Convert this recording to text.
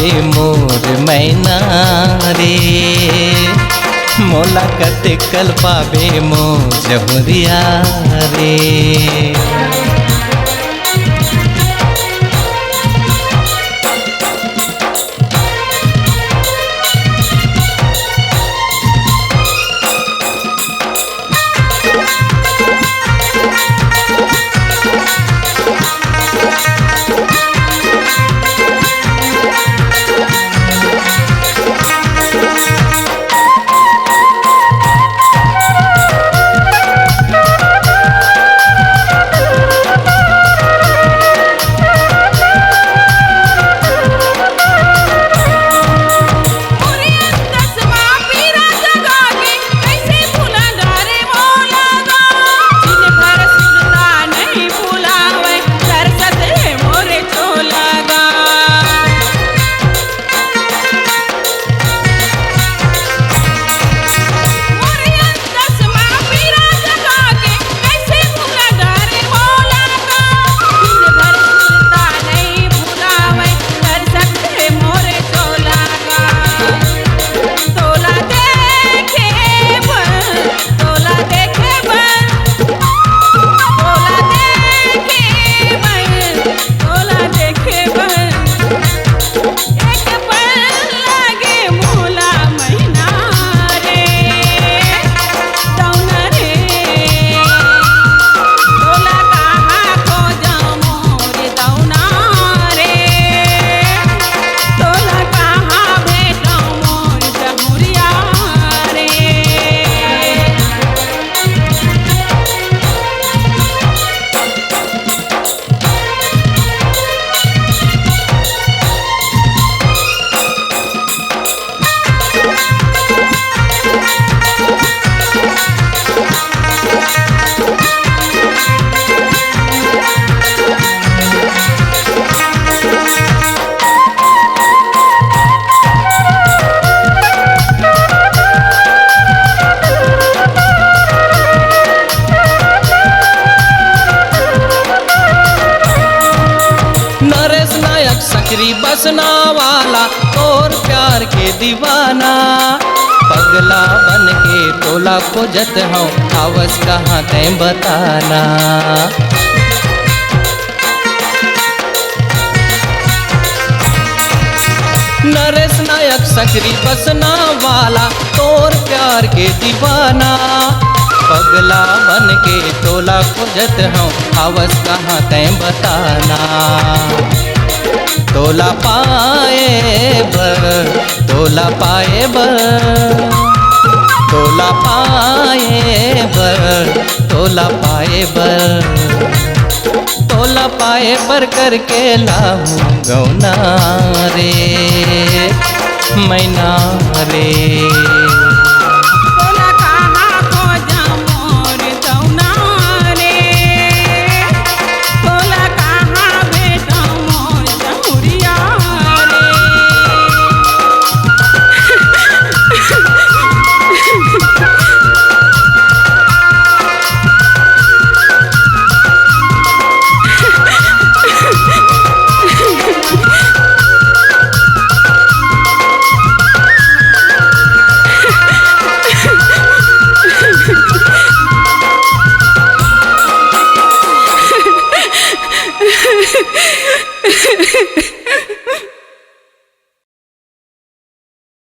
पावे मोर मैना रे, मोला कते कल पावे मोर जहुरिया रे। सकरी बसना वाला और प्यार के दीवाना, पगला बन के तोला खोजत हूँ आवस कहाँ तैं बताना। नरेश नायक सकरी बसना वाला तोर प्यार के दीवाना, पगला बन के तोला खोजत हूँ आवस कहाँ तैं बताना। तोला पाए बर, तोला पाए बर, तोला पाए बर, तोला पाए बर, तोला पाए बर करके लाऊं गौना रे मैना रे। Ha ha ha.